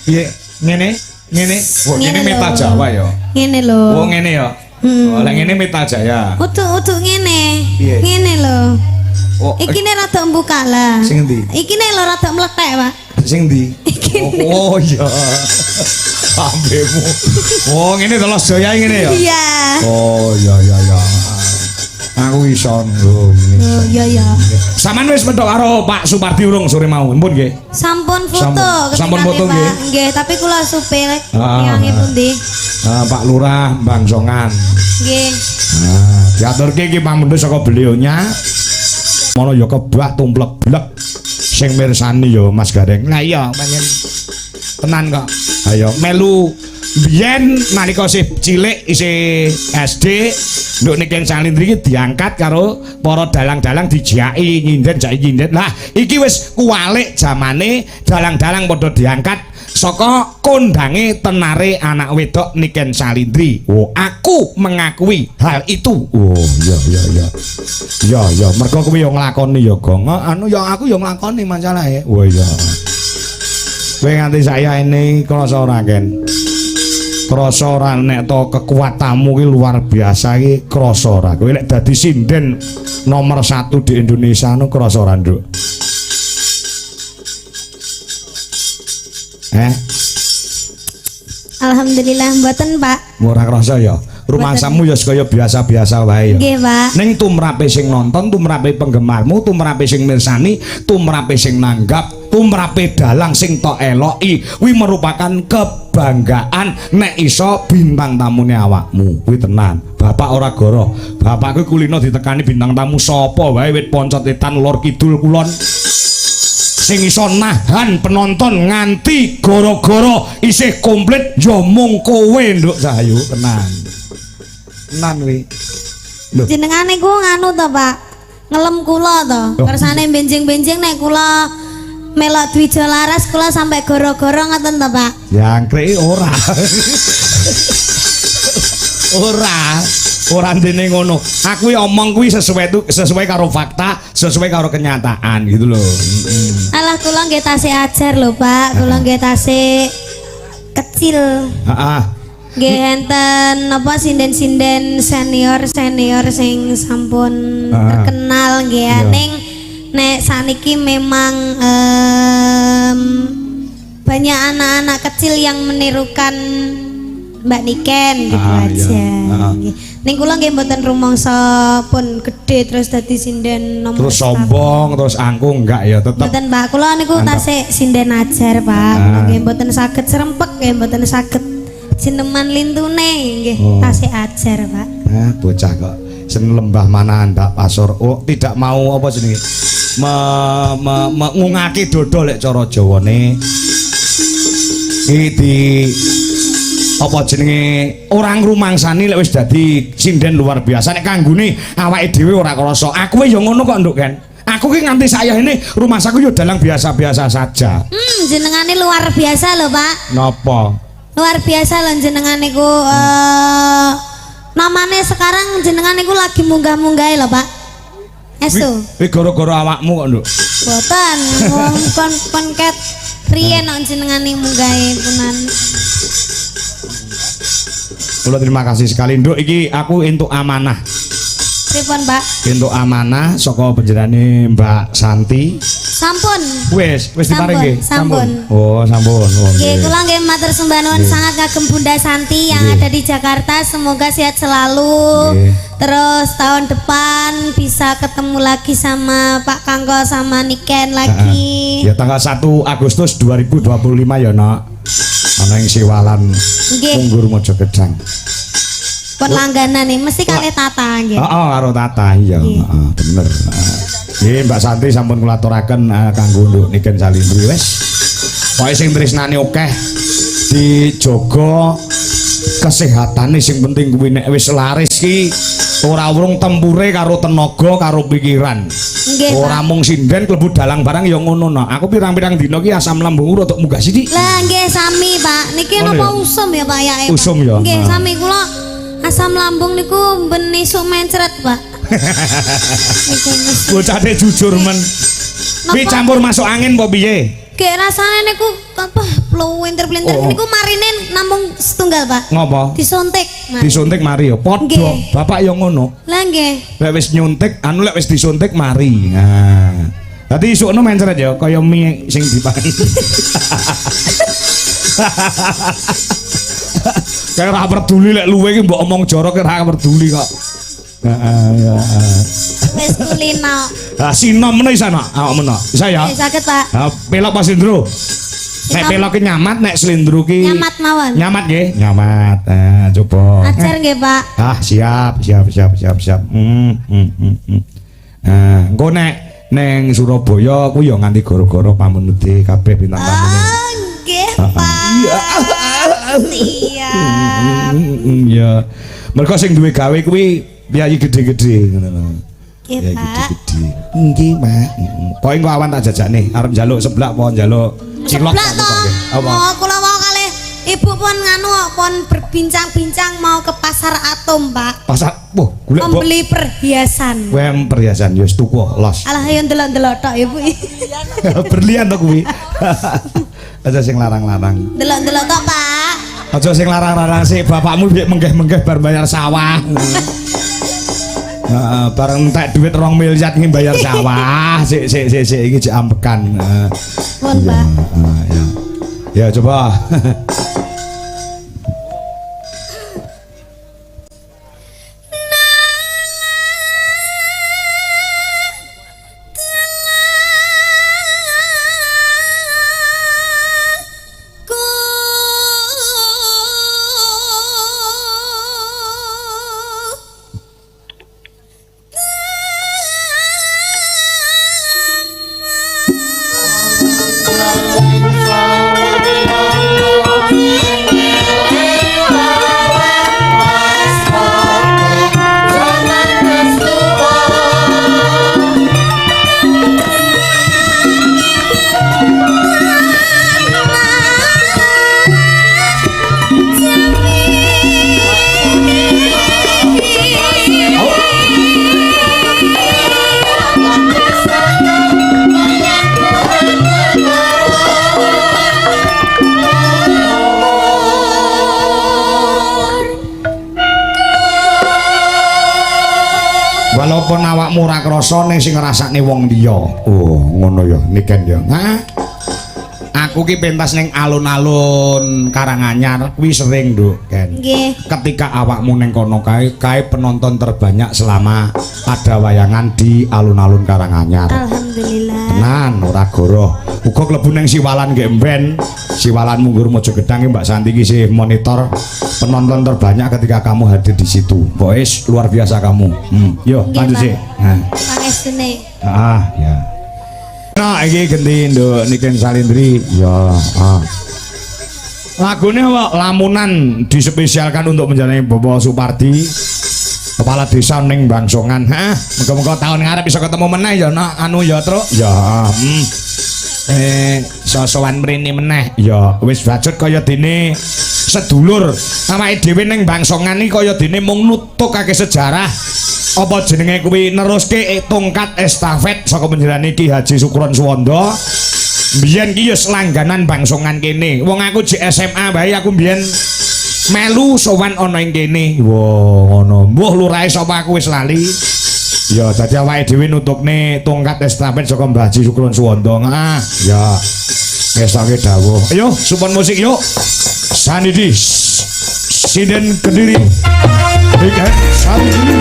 Piye? Ngene? Oh, ngene Meta Jawa ya. Ngene lho. Oh, ngene ya. Oh, lek ngene Meta Jaya. Utuk ngene. Piye? Ngene lho. Oh, Iki nek rada mbuka lah. Sing endi? Iki nek lho rada mlethek, Pak. Sing ndi? Oh iya. Ambemu. Oh, ngene to Los Jaya ngene ya. Iya. Oh iya. Aku iso lho ngene. Oh iya. Saman wis medhok karo Pak Supardi urung sore mau. Mpun nggih. Sampun foto. Sampun foto nggih. Nggih, tapi kula supir Ah. yang pundi? Pak Lurah Bangsongan. Nggih. Nah, diaturke iki pamundhut saka beliaunya. Mono ya kebak tumplek-blek sing mirsani ya Mas Gareng. Lah iya panjen tenan kok. Ayo melu biyen nalika isih cilik isih SD nduk Niken Salindri iki diangkat karo para dalang-dalang dijaki nyinden. Lah iki wis kuwalik zamane dalang-dalang padha diangkat saka kondange tenare anak wedok Niken Salindri. Oh, aku mengakui hal itu. Oh, iya. Ya, mergo kuwi yo nglakoni ya, Gong. Anu ya aku yo nglakoni mancalahe. Oh iya. Kowe nganti saya ini krasa ora Ken? Krasa ora nek to kekuatanmu ki luar biasa iki krasa ora. Kowe lek dadi sinden nomor 1 di Indonesia anu krasa ora, Nduk? Alhamdulillah mboten, Pak. Ora krasa ya. Rumangsamu ya kaya biasa-biasa wae ya. Nggih, Pak. Ning tumrape sing nonton, tumrape penggemarmu, tumrape sing mirsani, tumrape sing nanggap, tumrape dalang sing tok eloki, kuwi merupakan kebanggaan nek iso bintang tamune awakmu. Kuwi tenan. Bapak ora goro. Bapak kuwi kulino ditekani bintang tamu sapa wae wit poncot etan lor kidul kulon. Sing iso nahan penonton nganti goro-goro isih komplit ya mung kowe Nduk Cahayu. Tenan wi. Lho. Jenengane ku nganu to, Pak. Ngelem kula to. Kersane benjing-benjing nek kula melok Dwija Laras kula sampai goro-goro ngoten to, Pak. Jangkrik ora. Ora ndene ngono. Aku omong kuwi sesuai karo fakta, sesuai karo kenyataan gitu loh. Alah kula nggih tasih ajar lho, Pak. Kula nggih tasih kecil. Heeh. Nggih enten napa sinden-sinden senior sing sampun terkenal nggih ya. Ning nek saniki memang banyak anak-anak kecil yang menirukan Mbak Niken gitu aja. Ning kula nggih mboten rumangsa pun gede terus dadi sinden nomor terus sombong terus angkuh enggak ya tetep. Mboten, Pak. Kula niku tasih sinden ajar, Pak. Kula nggih mboten saged serempek nggih mboten saged sineman lintune nggih tasih ajar, Pak. Bocah kok seneng lembah mana ndak pasor. Oh, tidak mau apa jenenge? Ngungake dodol lek cara Jawane. Iki apa jenenge orang rumangsani lek wis dadi sinden luar biasa nek kanggone awake dhewe ora krasa. Aku ya ngono kok, Nduk Ken. Aku ki nganti saya ini rumahsaku yo dalang biasa-biasa saja. Jenengane luar biasa lho, Pak. Napa? Luar biasa lho jenengan niku namanya sekarang jenengan niku lagi munggah-munggah lho, Pak. Estu. Kuwi gara-gara awakmu kok, Nduk. Boten, kon ket riyen kok jenengane munggahe punan. Kula terima kasih sekali, Nduk. Iki aku entuk amanah. Pripun, Pak? Entuk amanah saka panjenengane Mbak Santi. Sampun. Wis diparing nggih. Sampun. Oh, sampun. Nggih, kula nggih matur sembah nuwun sangat kagem Bunda Santi yang ada di Jakarta. Semoga sehat selalu. Terus tahun depan bisa ketemu lagi sama Pak Kangko sama Niken lagi. Ya tanggal 1 Agustus 2025 ya, Nak. Ana ing Siwalan. Munggur Mojogedang. Pun langganan nih mesti kali Tata nggih. Heeh, karo Tata iya, heeh, bener. Nggih, Mbak Santi sampun kula aturaken kanggo Nduk Niken Salindri wis. Pokoke sing tresnane akeh dijaga kesehatane sing penting kuwi nek wis laris ki ora urung tempure karo tenaga karo pikiran. Nggih, ora mung sinden klebu dalang barang ya ngono no. Aku pirang-pirang dina ki asam lambung ora tok munggah sithik. Lah nggih sami, Pak. Niki napa usum ya, Pak ya? Usum ya. Nggih, sami kula asam lambung niku ben isuk mencret, Pak. Bocahne jujur men. Ki campur masuk angin apa piye? Kayak rasane niku apa pelintir-pelintir niku marine namung setunggal, Pak. Ngopo? Disuntik. Disuntik mari ya. Padha. Nggih. Bapak ya ngono. Lah nggih. Lek wis nyuntik, lek wis disuntik mari. Nah. Dadi isukno mencret ya kaya mie sing dipangan. Kayak ora peduli lek luwe iki mbok omong jorok ora peduli kok. Ya. Wis kulino. Ah sinom meneh sana. Awak menak. Bisa ya? Saged, Pak. Pelok Mas Indro. Nek pelok ki nyamat, nek slendro ki Nyamat mawon. Nyamat nggih, nyamat. Coba. Ajar nggih, Pak. Siap. Engko nek neng Surabaya ku ya nganti gara-gara pamunute kabeh bintang tamune. Nggih, Pak. Siap. Ya. Mergo sing duwe gawe kuwi piyayi gede-gede ngono lho. Nggih, Pak. Gede-gede. Nggih, Pak. Pokoke engko awan tak jajakne, arep njaluk seblak apa njaluk cilok. Seblak to. Oh, kula mau kalih Ibu pun nganu pun berbincang-bincang mau ke pasar Atom, Pak. Pasar, golek membeli perhiasan. Wem perhiasan ya wis tuku los. Alah yo ndelok-ndelok tok Ibu. Berlian to kuwi. Aja sing larang-larang. Ndelok-ndelok tok, Pak. Aja sing larang-larang sih, bapakmu biek menggeh-menggeh bar bayar sawah. Bareng entek duit 2 miliar iki bayar sawah. Sik iki jek ambekan. Pun, Pak. Ya coba. Walaupun awakmu ora krasa ning sing ngrasakne wong liya. Oh, ngono ya, niken ya. Hah? Aku ki pentas ning alun-alun Karanganyar kuwi sering, Nduk, Ken. Nggih. Ketika awakmu ning kono kae penonton terbanyak selama ada wayangan di alun-alun Karanganyar. Alhamdulillah. Tenan ora goroh. Uga klebu ning Siwalan nggih mben. Siwalan Munggur Mojogedang Mbak Santi ki sih monitor penonton terbanyak ketika kamu hadir di situ. Boys luar biasa kamu. Yo lanjut sih. Nah. Pangestune. Ya. Nah, iki ganti Nduk Niken Salindri. Ya, Lagune apa? Lamunan dispesialkan untuk menjalani Bapak Supardi, kepala desa ning Bangsongan. Muga-muga tahun ngarep bisa ketemu meneh ya, Nak. Anu ya, Truk. Ya, sosowan mrene meneh. Ya, wis bacot kaya dene sedulur. Awake dhewe ning Bangsongan iki kaya dene mung nutukake sejarah. Apa jenenge kuwi neruske tongkat estafet saka panjenengan Ki Haji Sukron Suwanda. Biyen ki ya langganan Bangsongan kene. Wong aku jek SMA bae aku biyen melu sowan ana ing kene. Wah, ngono. Mbuh lurahe sapa aku wis lali. Ya dadi awake dhewe nutukne tongkat estafet saka Mbah Haji Sukron Suwanda. Ya. Wis sawe dawuh. Ayo, supon musik yuk. Sanidi Sinden Kediri. Bikin Sanidi.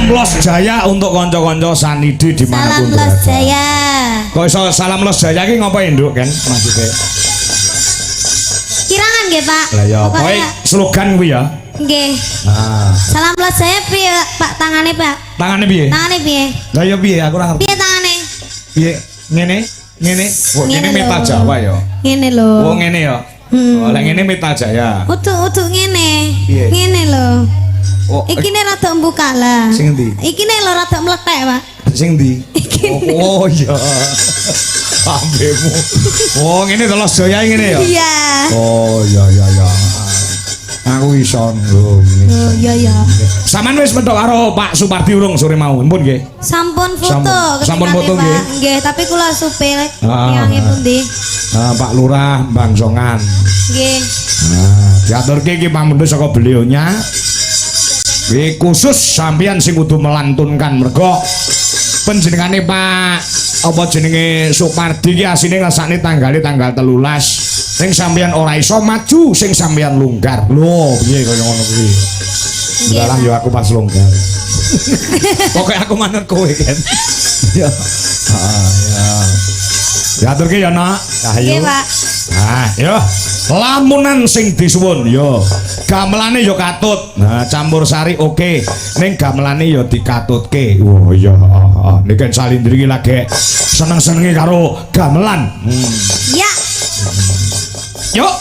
Los Jaya untuk konco-konco Sanidi dimanapun Salam Los Jaya. Kok iso salam Los Jaya ki ngapain, Nduk, kan maksudnya? Kirangan nggih, Pak. Lah ya, pokoke slogan kuwi ya. Nggih. Salam Los Jaya piye, Pak? Tangane, Pak. Tangane piye? Tangane piye? Lah ya piye aku ora ngerti. Piye tangane? Piye? Ngene? Ngene. Oh, ngene Ngene Meta lho. Jawa ya. Ngene lho. Oh, ngene ya. Oh, lek ngene Meta Jaya. Utuk ngene. Piye? Ngene lho. Oh, Iki nek rada mbuka lah. Sing ndi? Iki nek lho rada mlethek, Pak. Sing ndi? Oh iya. Ambemu. Oh, ngene to Los Jaya ngene ya. Iya. Oh iya iya iya. Aku iso lho ngene. Oh iya ya. Saman wis mentok karo Pak Supardi urung sore mau. Ampun nggih. Sampun foto Sampun ketinggalan, foto, Pak. nggih. Nggih, tapi kula supir Ah. yange pundi? Pak Lurah Bangsongan. Nggih. Nah, diaturke iki pamundhut saka beliaunya. Iki khusus sampeyan sing kudu melantunkan mergo panjenengane Pak apa jenenge Supardi iki asine ngrasakne tanggal 13. Sing sampeyan ora iso maju, sing sampeyan longgar. Lho, piye kaya ngono kuwi? Nggih, Dalah Pak. yo aku pas longgar. Pokoke aku manut kowe kan. Ya. Ya. Diaturke ya, Nak. Ayo. Nggih, Pak. Nah, yo lamunan sing disuwun yo gamelane yo katut. Nah, campur sari oke. Ning gamelane yo dikatutke. Oh iya, niki salindri iki lagi seneng-senenge karo gamelan. Ya. Yuk.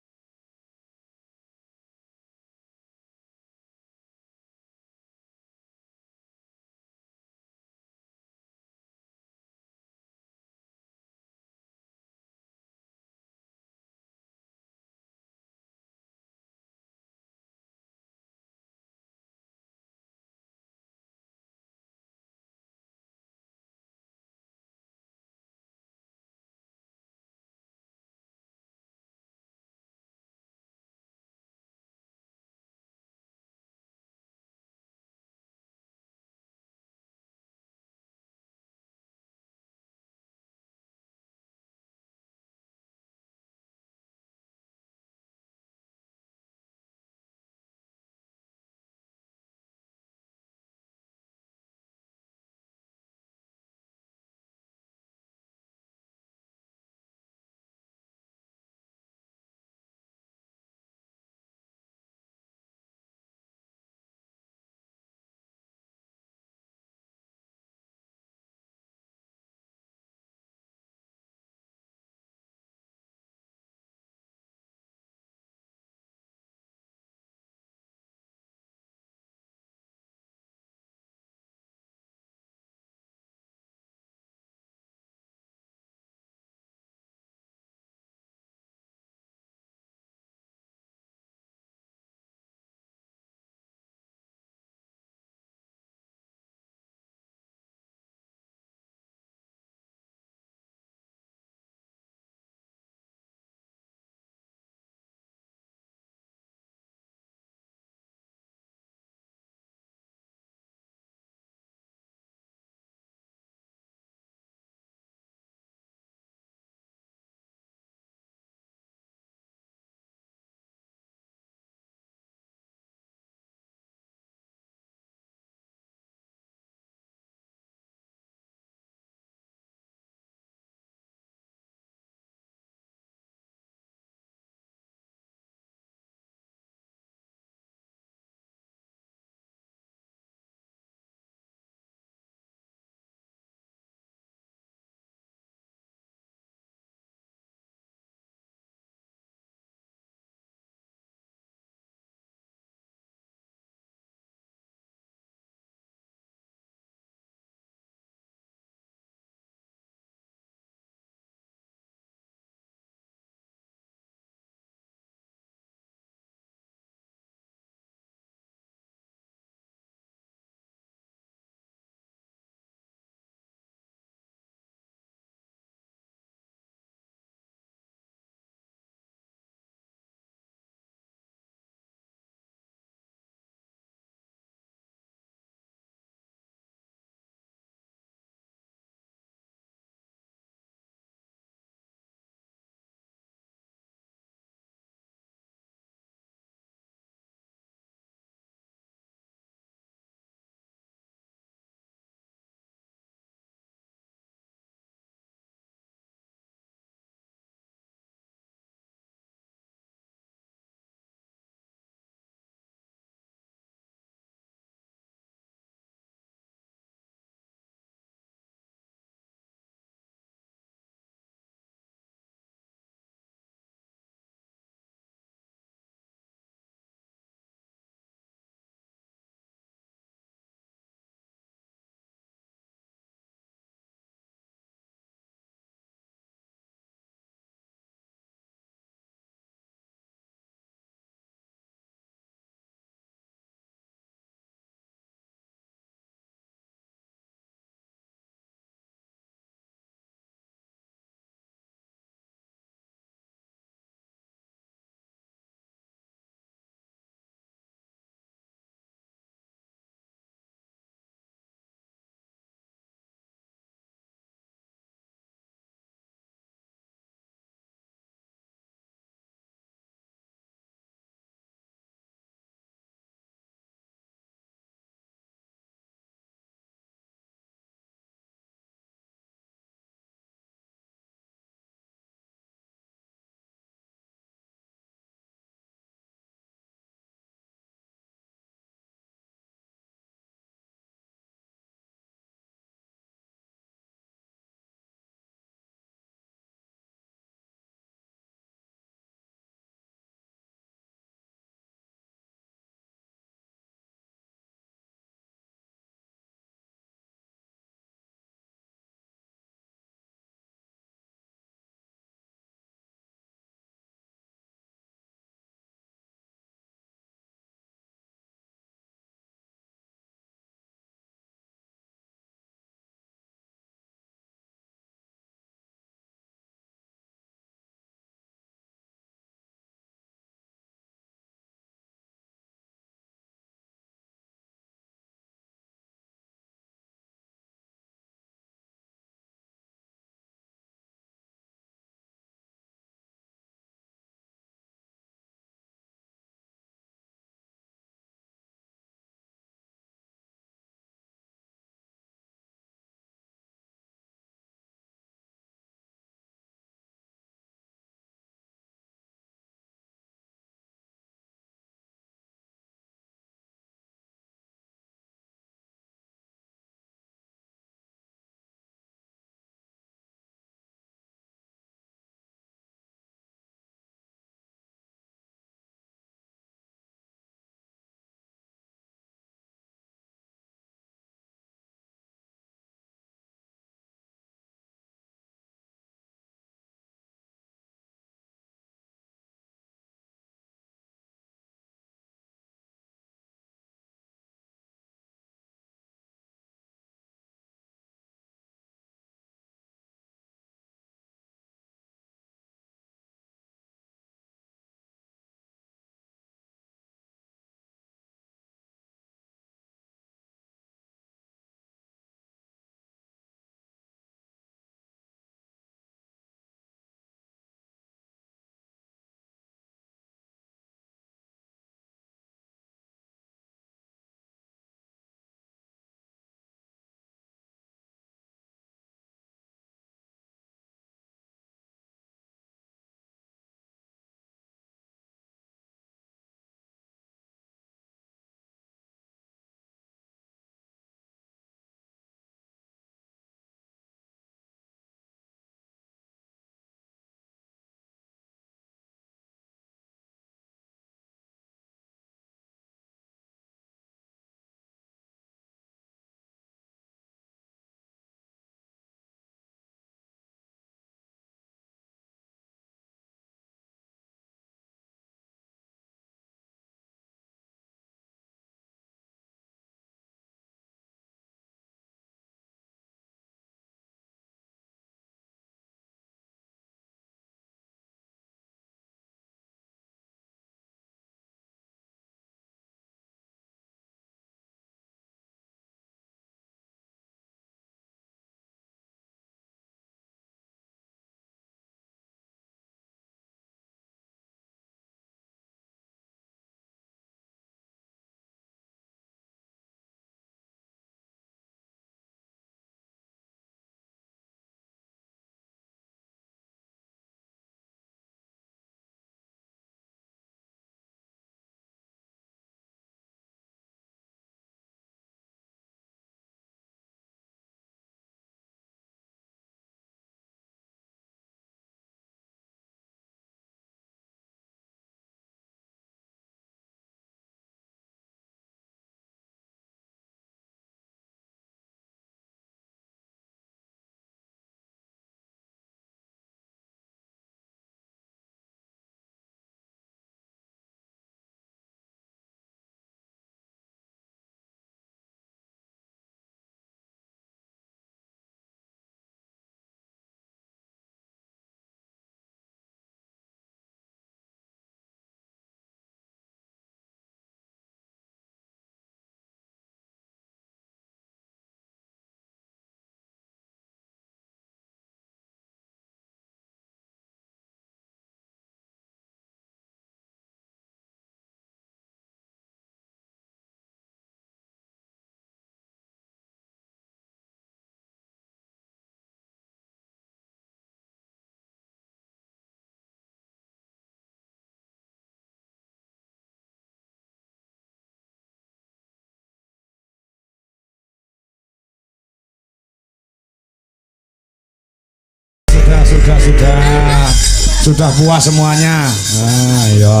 sudah puas semuanya. Ah iya.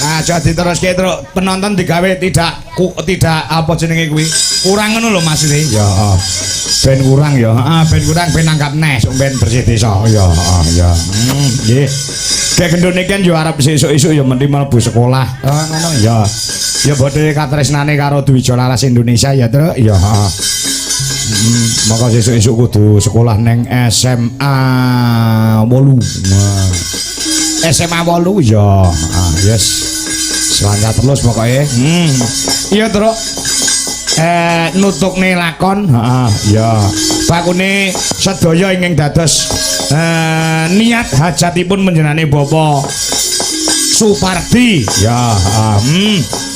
Nah, jadi terus terus penonton digawe tidak apa jenenge kuwi. Kurang ngono lho Mas ini. Ya, ben kurang ya. Ben kurang ben anggap nes ben bersih desa. Ya, ya. Nggih. Kayak gendone kan yo arep sesuk-esuk yo mendhi mlebu sekolah. Ngono ya. Ya bodhe katresnane karo Dwija Laras Indonesia ya, Truk. Ya, maka sesuk-esuk kudu sekolah neng SMA 8. SMA 8 ya. Yes. Selanjut terus pokoknya. Iya, Truk. Nutukne lakon, ya. Bakune sedaya ingkang dados niat hajatipun panjenengane Bapak Supardi, ya.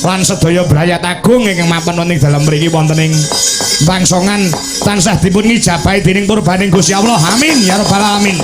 Lan sedaya brayat agung ingkang mapan wonten dalem mriki wonten ing pangsongan tansah dipun ngijabahi dening purbaning Gusti Allah. Amin ya rabbal alamin.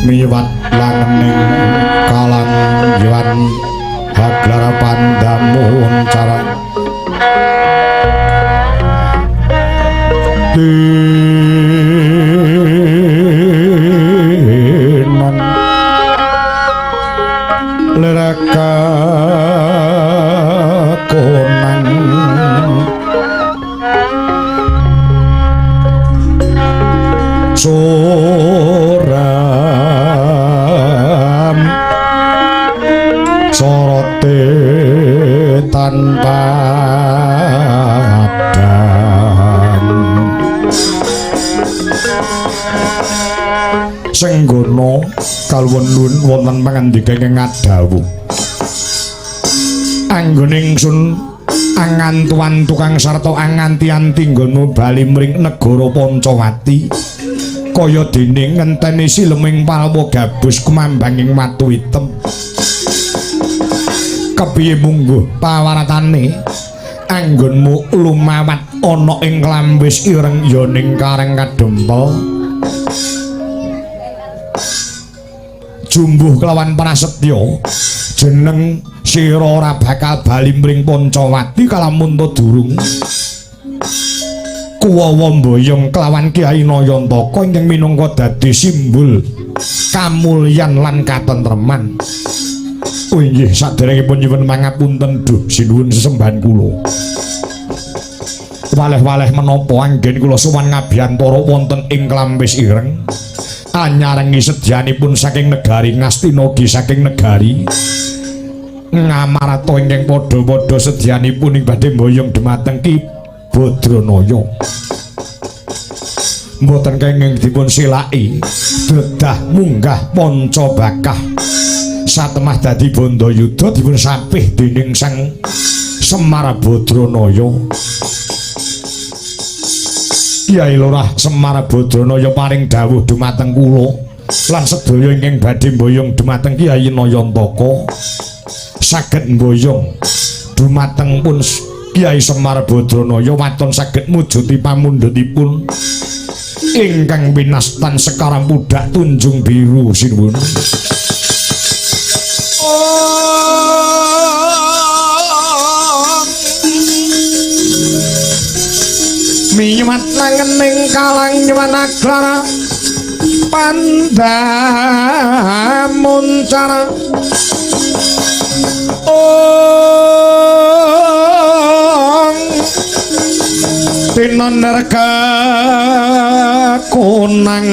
miwat langening kalang yuan haglara pandamun cara dinan leraka konang soram sorote tanpa dan senggono kaluwun nuwun wonten pangandika ingkang ngadhawuh anggoning sun angantuan tukang sarta anganti-anti nggono bali mring negara Pancawati kaya dene ngenteni sileming palwa gabus kumambanging watu item kepiye mungguh pawaratane anggonmu lumawat ana ing klambis ireng yoning kareng kadempel jumbuh kelawan prasetya jeneng sira ora bakal bali mring Pancawati kalamun ta durung kuwawa mboyong kelawan Kyai Nayantaka ingkang minangka dadi simbol kamulyan lan katentreman. Oh inggih saderengipun nyuwun pangapunten duh sinuwun sesembahan kula. Waleh-waleh menapa anggen kula sowan ngabiyantara wonten ing Klampis Ireng anyarengi sedyanipun saking negari Ngastina ugi saking negari Ngamarta ingkang padha-padha sedyanipun ing badhe mboyong dhumateng Ki Badranaya. Mboten kenging dipun silaki dedah munggah Pancabakah satemah dadi Bandayuda dipun sapih dening Sang Semar Badranaya. Kyai Lurah Semar Badranaya paring dawuh dhumateng kula lan sedaya ingkang badhe mboyong dhumateng Kyai Nayantaka saged mboyong dhumateng pun Kyai Semar Badranaya waton saged mujuti pamundhutipun ingkang winastan Sekar Pudak Tunjung Biru sinuwun. Miwat langening kalang nyuwanaglara pandamuncara Tinonderga kunang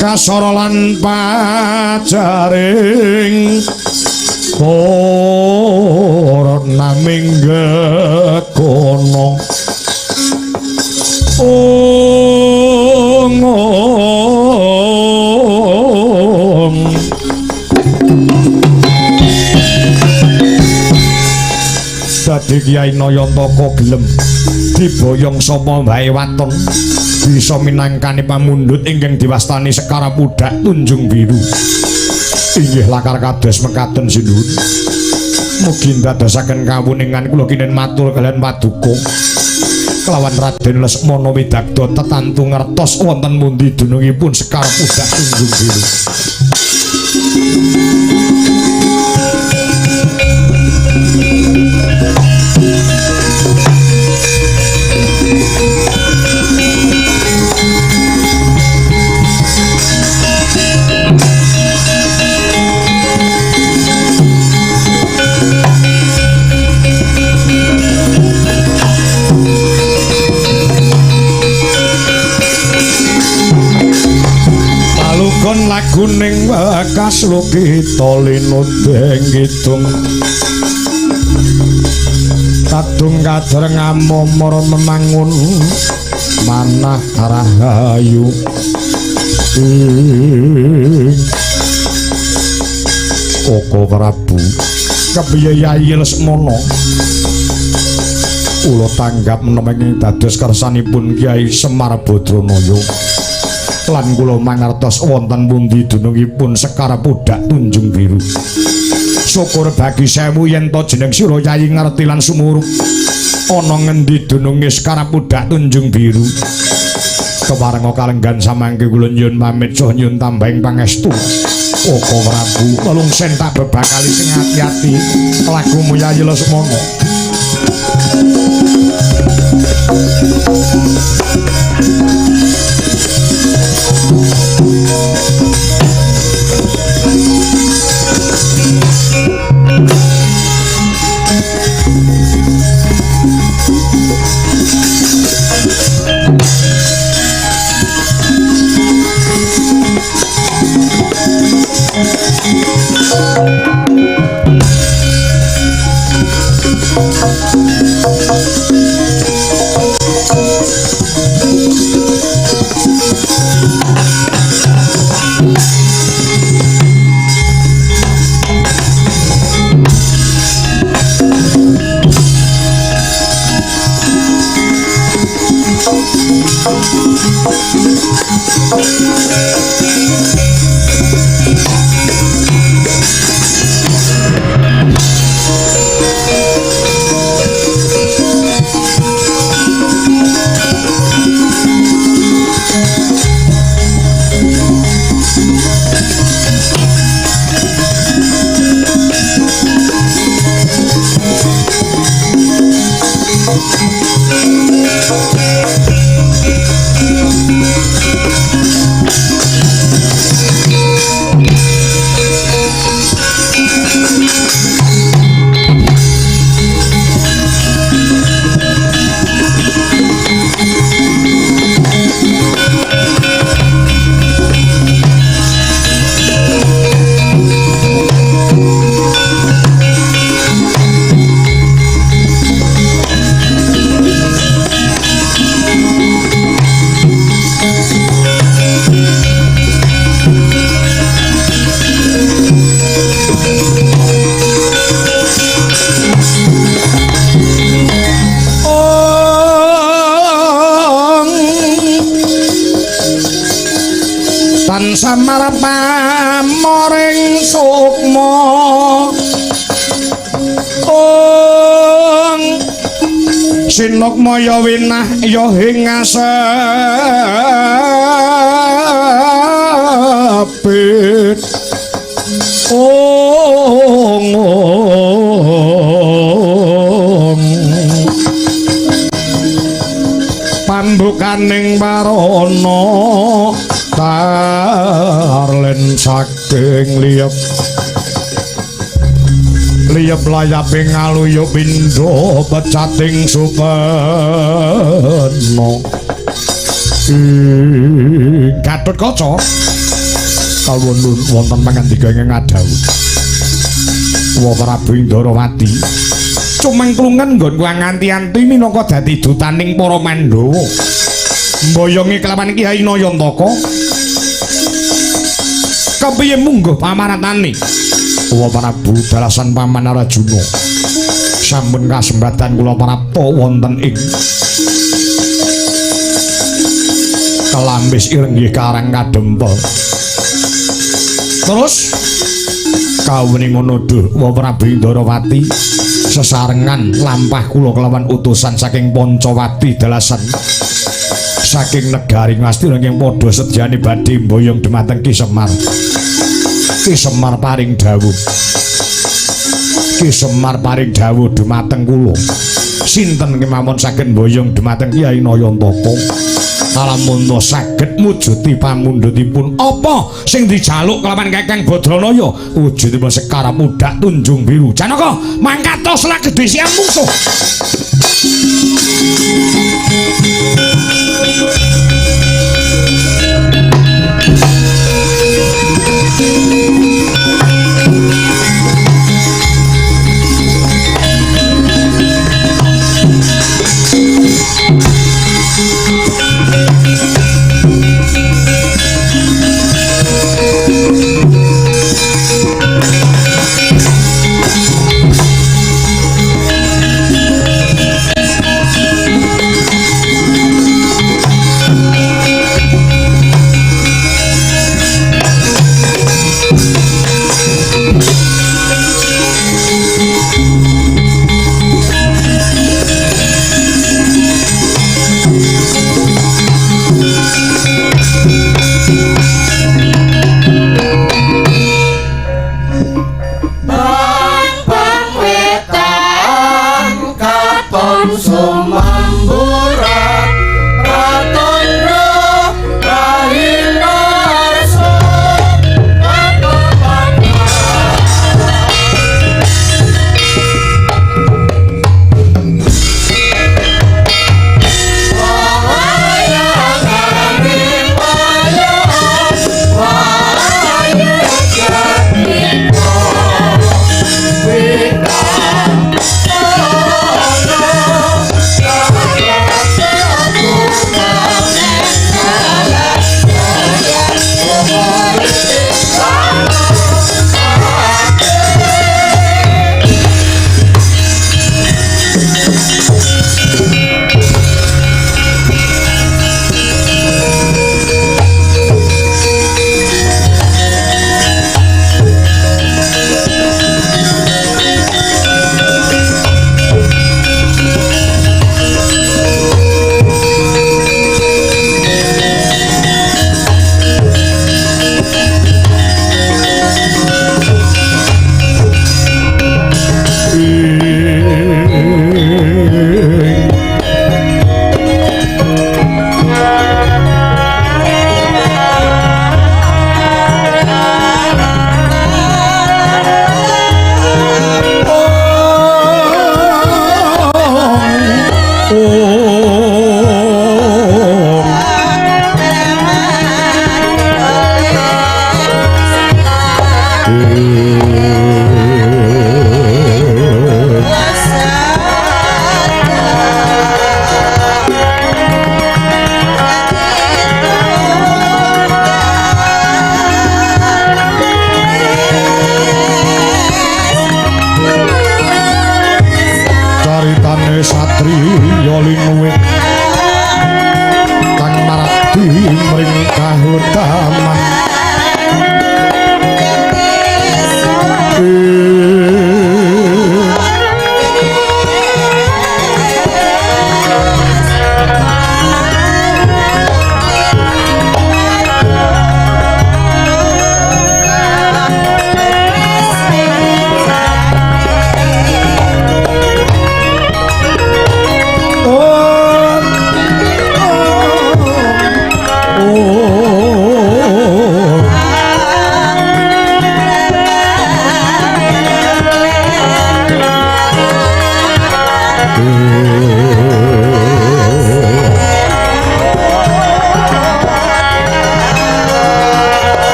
kasara lan pajaring para naminggakono dadi Kyai Nayantaka gelem diboyong sapa wae waton bisa minangkani pamundhut ingkang diwastani Sekar Pudak Tunjung Biru. Inggih lakar kados mekaten sinuwun. Mugi ndadosaken kawuningan kula kinen matur kaliyan paduka kelawan Raden Lesmana Widagda tetantu ngertos wonten pundi dunungipun Sekar Pudak Tunjung Biru. Palugon laguning wakas lukita linudeng kidung kadung kader ngamomor memangun manah rahayu Koko Prabu kepiye Yayi Lesmana kula tanggap menawi dados kersanipun Kyai Semar Badranaya lan kula mangertos wonten pundi dunungipun Sekar Pudak Tunjung Biru. Syukur bagi sewu yen to jeneng sira Yayi ngerti lan sumuruk ana ngendi dununge Sekar Pudak Tunjung Biru. Keparenga kalenggan samangke kula nyuwun pamit saha nyuwun tambahing pangestu. Koko Prabu nelungsen tak bebakali sing ati-ati lagumu Yayi Lesmana. tansah maring sukma sinukma ya winah ya ing asepit pambukaning warana tarlen saking liyep layaping aluyuk pindha pecating supena Gatotkaca kawon wonten pangandika ing ngadawu Wa Prabu Indrawati cumengklungen nggon nganti-anti minangka dadi dutaning para Mandhawa mboyongi kelawan Kyai Nayantaka kepiye mungguh pamaratane Wa Prabu dalasan Paman Arjuna sampun kasembatan kula prapta wonten ing Kelambis Irenggih Karang Kadempel terus kawuning ngono dhuh Wa Prabu Indrawati sesarengan lampah kula kelawan utusan saking Pancawati dalasan saking negari Ngastina ing padha sedyane badhe mboyong dhumateng Ki Semar. Ki Semar paring dawuh. Ki Semar paring dawuh dhumateng kula. Sinten kemawon saged mboyong dhumateng Kyai Nayantaka. Alamun saged mujuti pamundhutipun apa sing dijaluk kelawan Kakang Badranaya wujudipun Sekar Pudak Tunjung Biru. Janaka mangkatos lah gedhe siang mungsuh. tumring kahutaman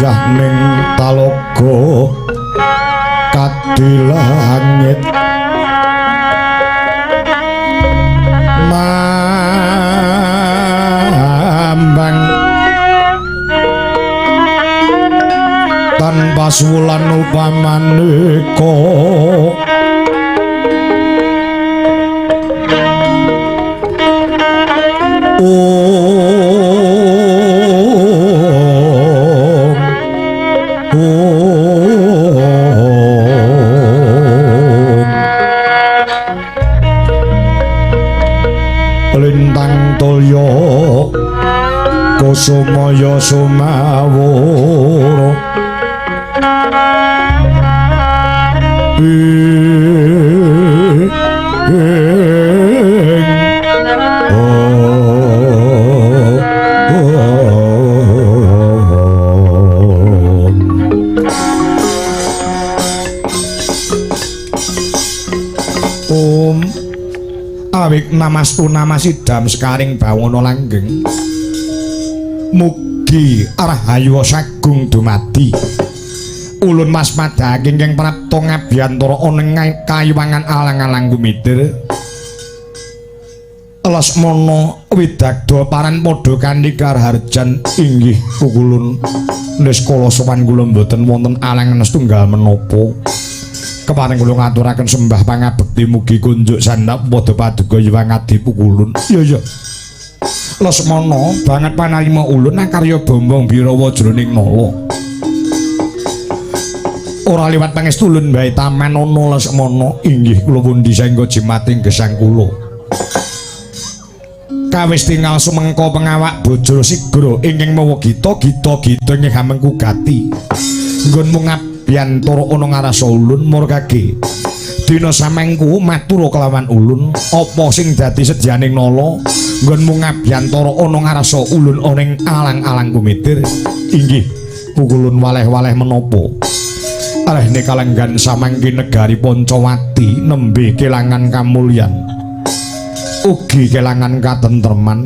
Yahning talaga kadilangit mambang tanpa sulan upamaneka lintang tulya kusumaya sumawur awik namastu namasidam sekaring bawana langgeng mugi rahayu sagung dumadi ulun mas madhake ingkang prapta ngabiyantara ana ing kayuwangan alang-alang gumitir Lesmana widagda paran padha kanthi karharjan inggih pukulun niskala sowan kula mboten wonten alangan setunggal menapa keparing kula ngaturaken sembah pangabekti mugi kunjuk sandhap padha paduka yuwang adi pukulun iya Lesmana banget panalima ulun karya bombong birawa jroning nala ora liwat pangestu ulun bae taman ana Lesmana inggih kula pundi saengga jimating gesang kula kawis tinggal sumengko pengawak bojol sigra ingkang mawa gita inggih hamengku gati nggon ngabiyantara ana ngarasa ulun murkage dina samengku matur kelawan ulun apa sing dadi sedyaning nala nggonmu ngabiyantara ana ngarasa ulun ana ing alang-alang kumitir inggih pukulun waleh-waleh menapa arehne kalenggan samangke negari Pancawati nembe kelangan kamulyan ugi kelangan katentreman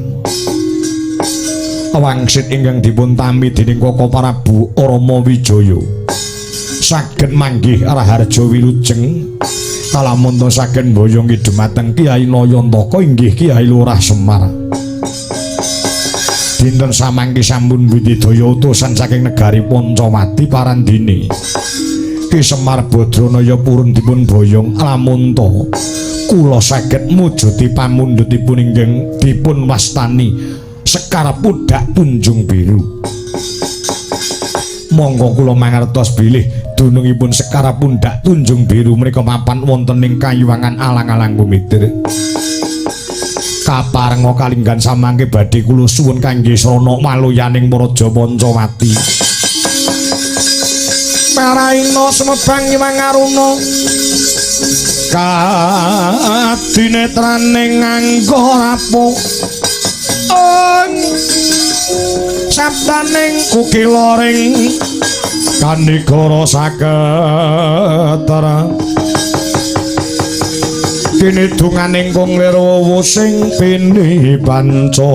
wangsit ingkang dipun tampi dening Koko Prabu Rama Wijaya saged manggih raharja wilujeng kalamun to saged mboyong dumateng Kyai Nayantaka inggih Kyai Lurah Semar dinten samangke sampun budidaya utusan saking negari Pancawati parandene Ki Semar Badranaya purun dipun boyong lamun to kula saged mujuti pamundhutipun inggih dipun wastani Sekar Pudak Tunjung Biru. Monggo kula mangertos bilih dunungipun Sekar Pudak Tunjung Biru menika mapan wonten ing kayuwangan alang-alang kumitir. Kaparenga kalinggan samangke badhe kula suwun kangge srana maluyaning Praja Pancawati. Paraina semebang Hyang Aruna kadinetraning nganggo rapuh sabdaning kukiloring kanigara saketara kene dunganing kong lirwowo sing pini panca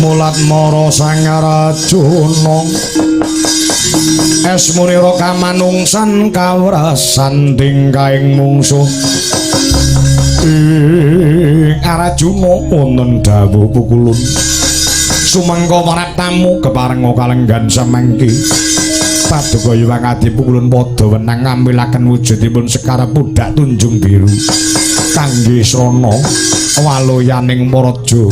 mulat mara sang Arjuna esmunira kamanungsan kawrasan tingkaing mungsuh Arjuna wonten dawuh pukulun sumangka para tamu keparenga kalenggan samangke paduka Hyang Adi pukulun padha wenang ngambilaken wujudipun Sekar Budak Tunjung Biru kangge srana waloyaning maraja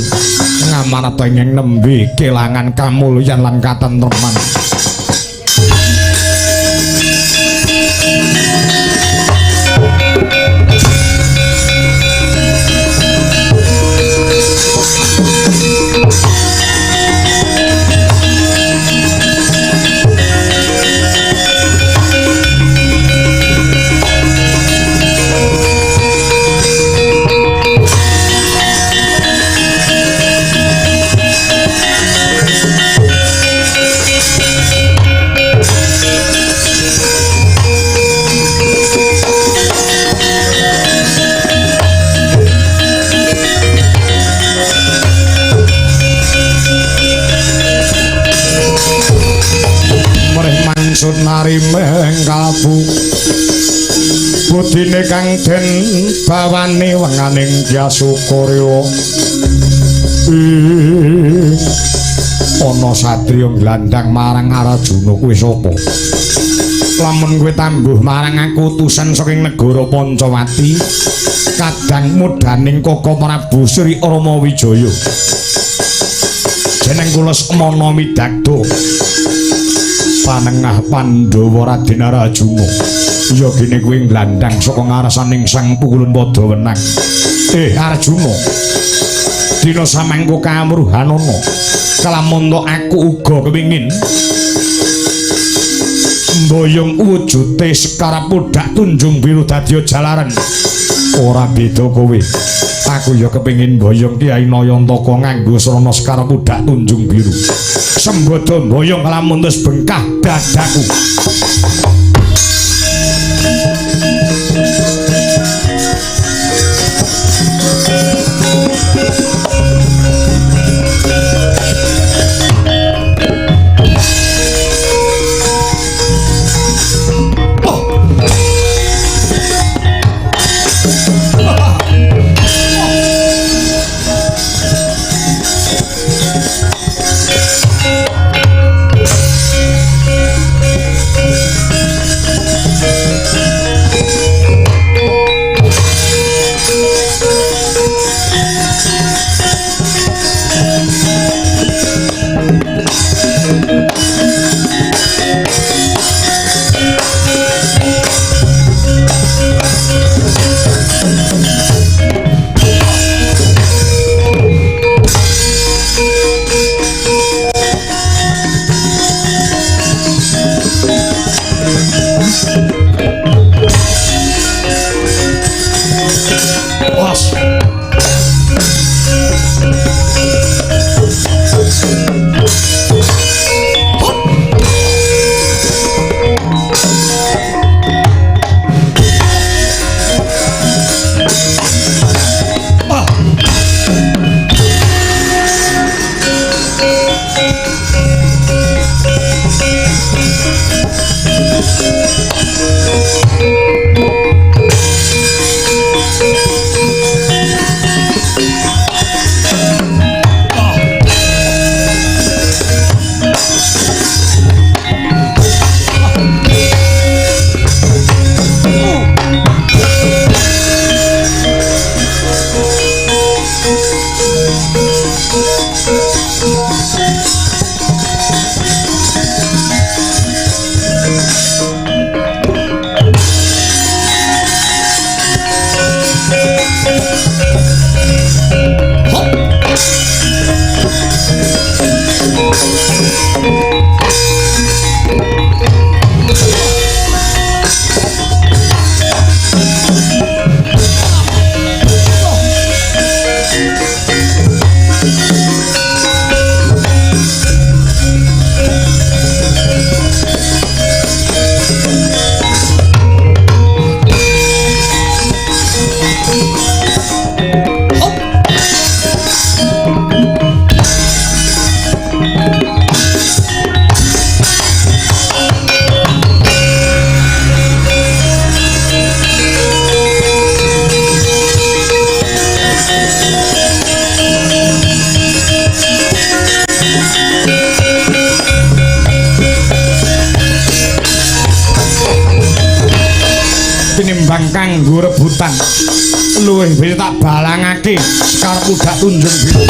ngamanata ing nembe kelangan kamulyan lan katentreman Sunari mengkalbu budine kang den bawani wenganing Kyasukurya ana satriya glandang marang Arjuna kuwi sapa lamun kowe tambuh marang aku utusan saking negara Pancawati kadang mudaning Koko Prabu Sri Rama Wijaya jeneng kula Semana Midagda panengah Pandhawa Raden Arjuna ya kene kuwi glandang saka ngarsaning sang pukulun padha wenang Arjuna dina samangka kamruhanana kalamun aku uga kepingin mboyong wujude Sekar Budak Tunjung Biru dadi jalaran ora beda kowe aku ya kepingin mboyong Kyai Nayantaka nganggo srana Sekar Budak Tunjung Biru sembodo mboyong lamun terus bengkah dadaku Tinimbang kanggo rebutan luwih bisa tak balangake Sekar Pudak Tunjung Biru.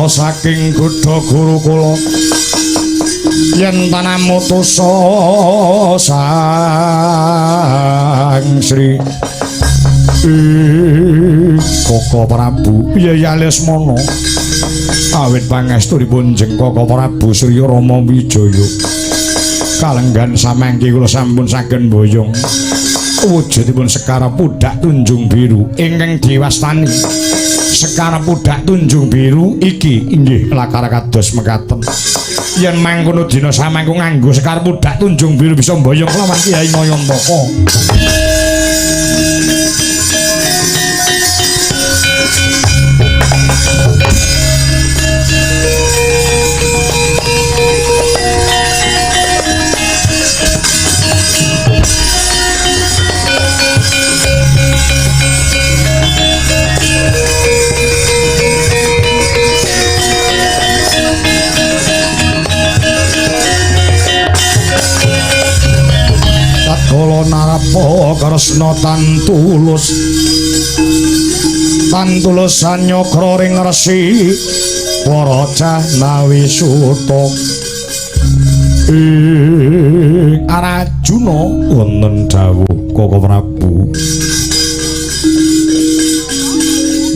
Saking Gudha Gurukula yen panamutusa Sang Sri Koko Prabu Yaya Lesmana awit pangestunipun jeng Koko Prabu Surya Rama Wijaya kalenggan samangke kula sampun saged mboyong wujudipun Sekar Pudak Tunjung Biru ingkang diwastani Sekar Pudak Tunjung Biru iki inggih lakar kados mekaten. Yen mangkono dina samangku nganggo Sekar Pudak Tunjung Biru bisa mboyong lawan Kyai Mayantaka. Kala narapa kresna tantulus sanyokra ring resi para Jahnawi Suta Arjuna wonten dawuh Koko Prabu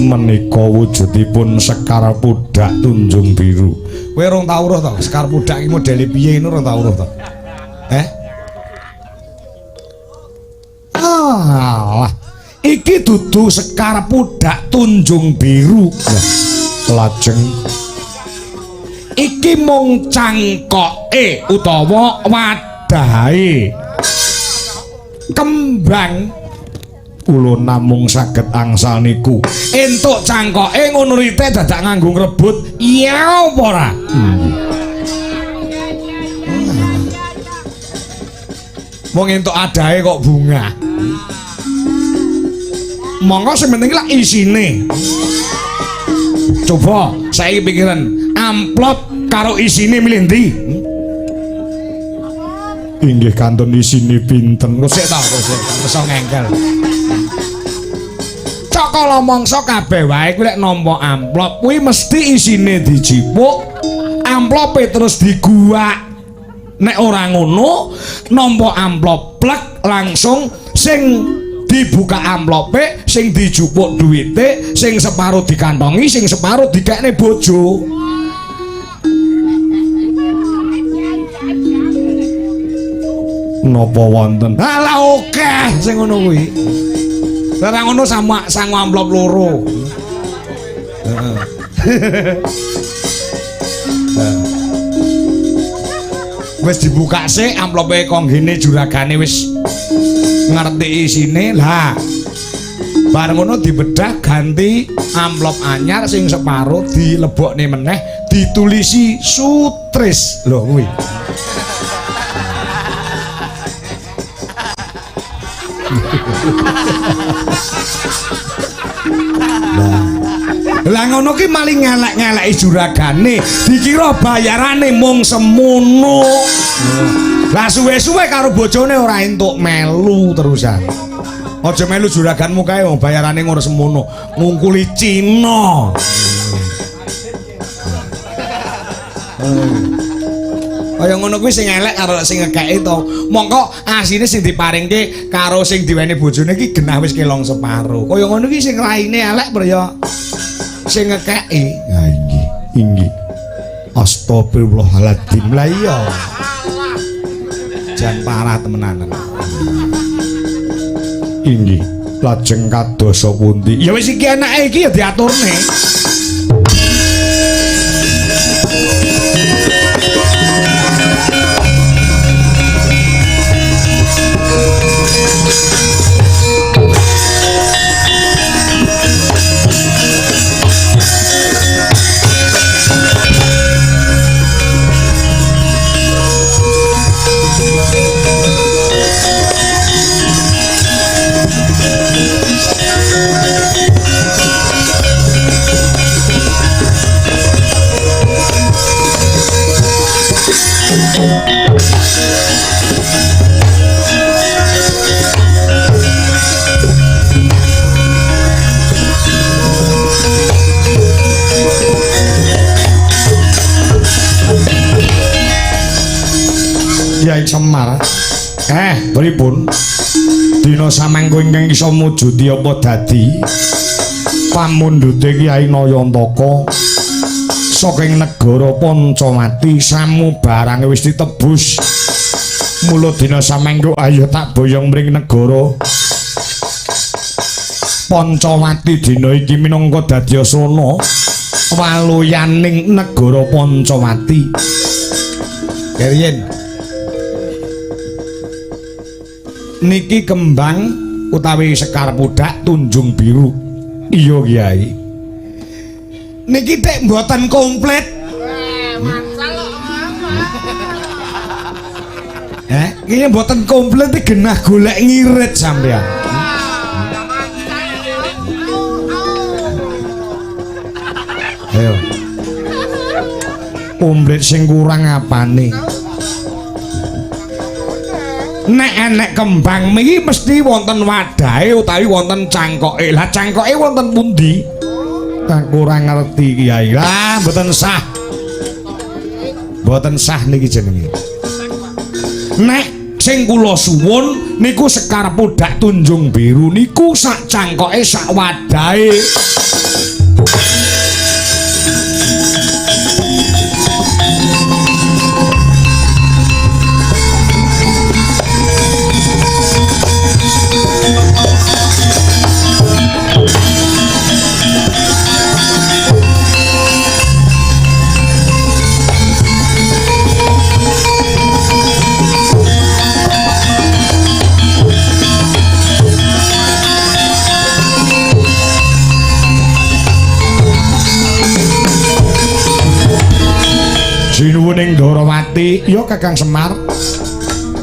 menika wujudipun Sekar Pudak Tunjung Biru. Kowe rong tau weruh to Sekar Pudak iki modele piye ngono rong tau weruh to? Walah, iki dudu Sekar Pudak Tunjung Biru. Lajeng iki mung cangkoke utawa wadahe kembang kula namung saged angsal niku entuk cangkoke ngono rite dadak nganggo ngrebut iya apa ora mung entuk adahe kok bunga monggo sing penting lak isine coba saiki pikiran amplop karo isine milih ndi inggih kanton isine pinten kok sik ta kok sik iso ngengkel cokolo mangsa kabeh wae kuwi lek nampa amplop kuwi mesti isine dijipuk amplope terus diguak nek ora ngono nampa amplop plek langsung sing dibuka amplope sing dijupuk duwite sing separo dikantongi sing separo dikekne bojo napa wonten ala akeh sing ngono kuwi ora ngono sama sang amplop loro wis dibuka sik amplope konggene juragane wis ngerti isine lah bareng ngono dibedah ganti amplop anyar sing separo dilebokne meneh ditulisi Sutris lho kuwi lah ngono ki maling ngelek-ngeleki juragane dikira bayarane mung semono lah suwe-suwe karo bojone ora entuk melu terusan aja melu juraganmu kae wong bayarane ngono semono ngungkuli Cina kaya ngono kuwi sing elek karo sing ngekeki to mongko asine sing diparingke karo sing diweni bojone iki genah wis kelong separo kaya ngono iki sing raine elek ya sing ngekeki ha inggih astagfirullahaladzim lah iya jan parah temenanan inggih lajeng kadosa pundi ya wis iki anake iki ya diaturne Kyai Semar pripun dina samangka ingkang isa mujudi apa dadi pamundhute Kyai Nayantaka saking negara Pancawati samu barange wis ditebus mula dina samangka ayo tak boyong mring negara Pancawati dina iki minangka dadyasana waluyaning negara Pancawati keriyen niki kembang utawi Sekar Pudak Tunjung Biru iya Kyai niki tek mboten komplit iki mboten komplit iki genah golek ngirit sampean ayo komplit sing kurang apane nek enek kembang iki mesti wonten wadahe utawi wonten cangkoke. Lah cangkoke wonten pundi? Tak kurang ngerti Kyai. Lah mboten sah. Mboten sah niki jenenge. Nek sing kula suwun niku Sekar Pudak Tunjung Biru niku sak cangkoke sak wadahe. Poncowati ya Kakang Semar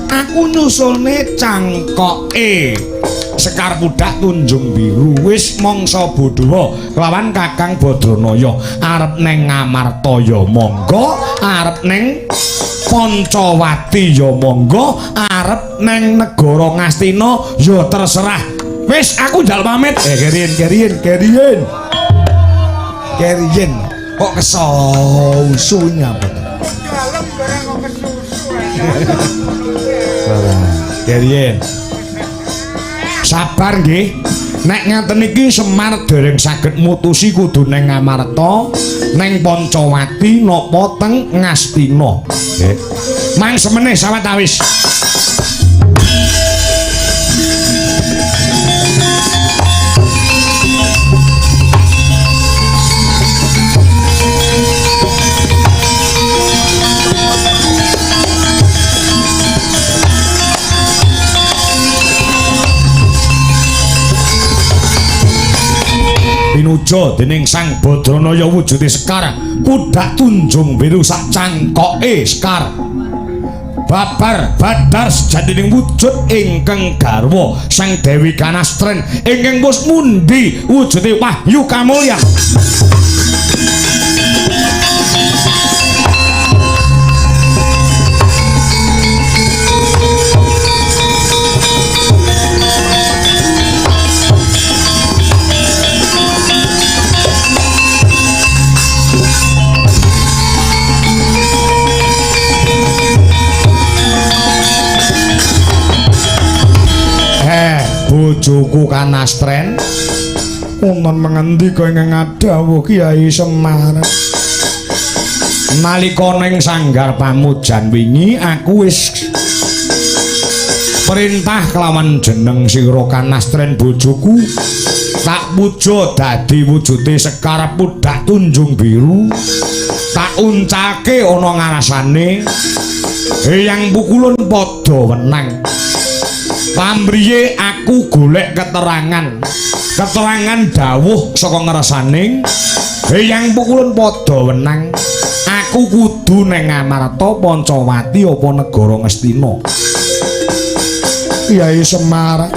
aku nyusulne cangkoke Sekar Pudak Tunjung Biru wis mangsa Bodhawa kelawan Kakang Badranaya arep neng Ngamarta ya monggo arep neng Poncowati ya monggo arep neng negara Ngastina ya terserah wis aku njal pamit keriyen kok kesausunya apa dalam barang kok kesusu keriyen sabar nggih nek ngaten iki Semar dereng saged mutusi kudu neng Ngamarta neng Poncowati napa teng Ngastina nggih mang semene sawetawis pinuja dening Sang Badranaya wujude Sekar Pudak Tunjung Biru sak cangkoke Sekar babar badar sejatining wujud ingkang garwa Sang Dewi Kanastren ingkang wus mundi wujude Wahyu Kamulyan bojoku Kanastren unon mengendika ing ngadhawuh Kyai Semar nalika ning sanggar pamujan wingi aku wis perintah kelawan jeneng sira Kanastren bojoku tak puja dadi wujude Sekar Pudak Tunjung Biru tak uncake ana ngarasane eyang pukulun padha wenang pamriye aku golek keterangan dawuh saka ngrasaning eyang pukulun padha wenang aku kudu neng Ngamarta Poncowati apa negara Ngastina Kyai Semar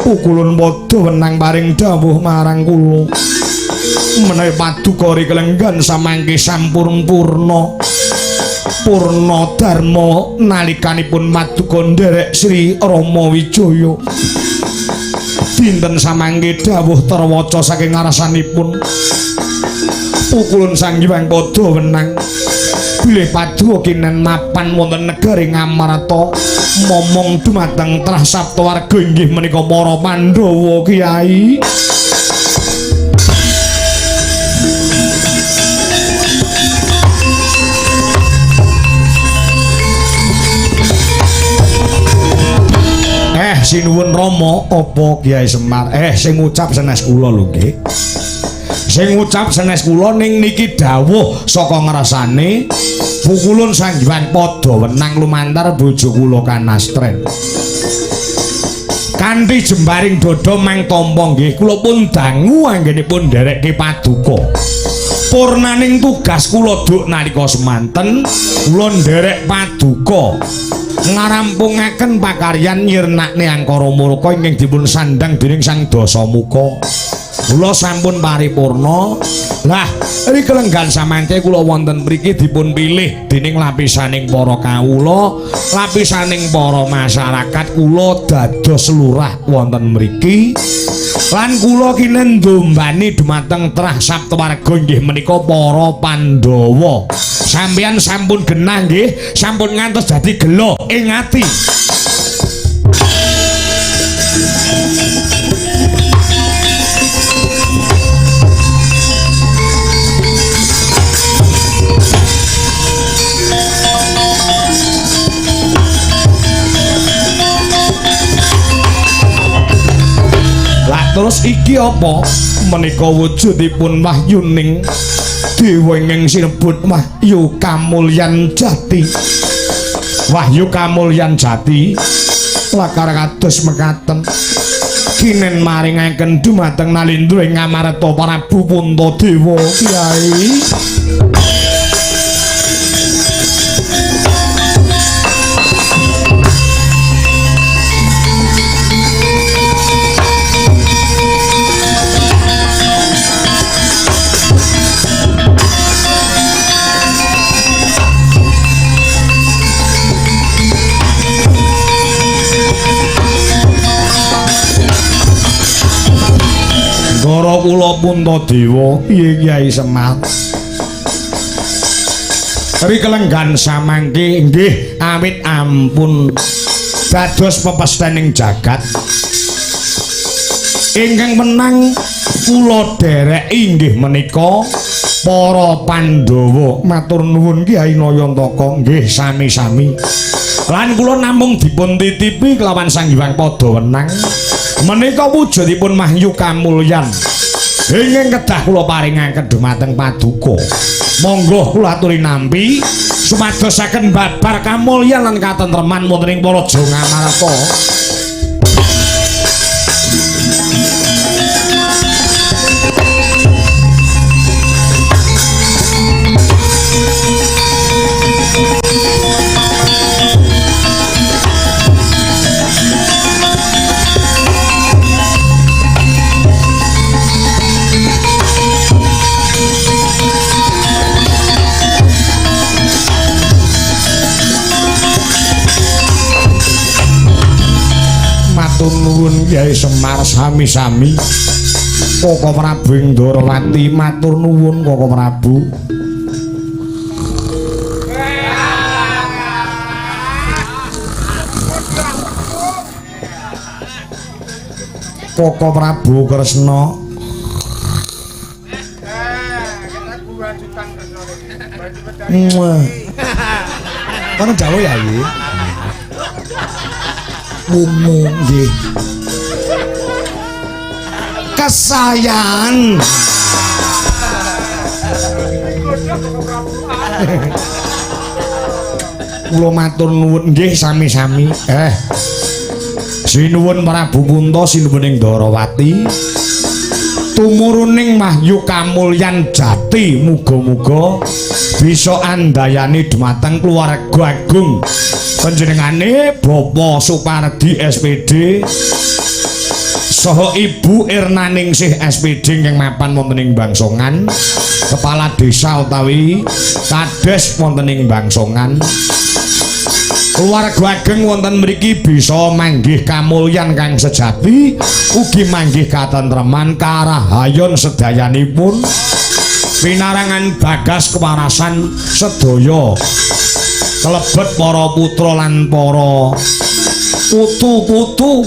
pukulun padha wenang paring dawuh marang kula menawi paduka rikelenggan samangke sampurn purna dharma nalikanipun maduka nderek Sri Rama Wijaya dinten samangke dawuh terwaca saking ngarasanipun pukulun Sang Hyang padha wenang bilih paduka kinen mapan wonten negari Ngamarta momong dumateng trah saptawarga inggih menika para Pandhawa Kyai sinuwun Rama apa Kyai Semar sing ngucap sanes kula lho nggih sing ngucap sanes kula ning niki dawuh saka ngrasane pukulun Sang Hyang padha wenang lumantar bojo kula Kanastren kanthi jembaring dada mang tampa nggih kula pun dangu anggenipun nderekke paduka purnaning tugas kula duk nalika semanten kula nderek paduka ngarampungaken pakaryan nyirnakne angkara murka ingkang dipun sandhang dening Sang Dasamuka kula sampun paripurna lah rikelenggan samangke kula wonten mriki dipun pilih dening lapisaning para kawula lapisaning para masyarakat kula dados lurah wonten mriki lan kula kinen ndombani dumateng trah saptawarga inggih menika para Pandhawa sampeyan sampun genah nggih sampun ngantos dadi gelo ing ati terus iki apa menika wujudipun wahyuning dewa ingkang sinebut Wahyu Kamulyan Jati Wahyu Kamulyan Jati lakar kados mekaten kinen maringaken dumateng Nalindra ing Ngamarta Prabu Puntadewa Kyai kula Puntadewa piye Kyai Semar rikelenggan samangke nggih awit ampun dados pepestaning jagat ingkang menang kula derek inggih menika para Pandhawa matur nuwun Kyai Nayantaka nggih sami-sami lan kula namung dipun titipi kelawan Sang Hyang Padawenang menika wujudipun mahyu kamulyan ingkang kedah kula paringaken dumateng Paduka monggo kula aturi nampi sumadosaken babar kamulyan lan katentreman wonten ing Praja Ngamarta. Matur nuwun Kyai Semar sami-sami Koko Prabu Ndorowati matur nuwun Koko Prabu Koko Prabu Kresna kono jauh ya iki Mumu nggih. Kesayangan. Kula matur nuwun nggih sami-sami. Sinuwun Prabu Punta sinuwuning Ndarawati. Tumuruning mahyu kamulyan jati muga-muga bisa andayani dumateng keluarga agung panjenengane Bapak Supardi SPD saha Ibu Irnaningsih SPD ingkang mapan wonten ing Bangsongan kepala desa utawi kades wonten ing Bangsongan keluarga ageng wonten mriki bisa manggih kamulyan kang sejati ugi manggih katentreman karahayon sedayanipun pinarangan bagas kewarasan sedaya kelebet para putra lan para putu-putu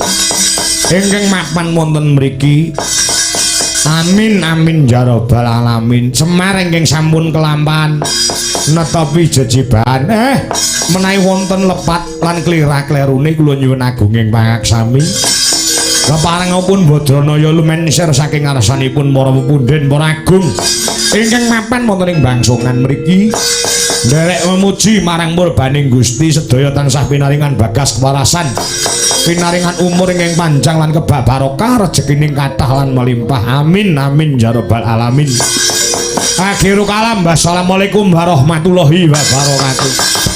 ingkang mapan wonten mriki. Amin amin ya rabbal alamin. Semar ingkang sampun kelampahan netepi jejibahan menawi wonten lepat lan klirah-klerune kula nyuwun agunging pangaksami. Keparengipun Badranaya lumengsir saking ngarsanipun para pepundhen para agung ingkang mapan wonten ing Bangsongan mriki. Nderek memuji marang murbaning Gusti sedaya tansah pinaringan bagas kewarasan pinaringan umur ingkang panjang lan kebak barokah rezekining kathah lan melimpah amin amin ya rabbal alamin. Akhirul kalam wassalamualaikum warahmatullahi wabarakatuh.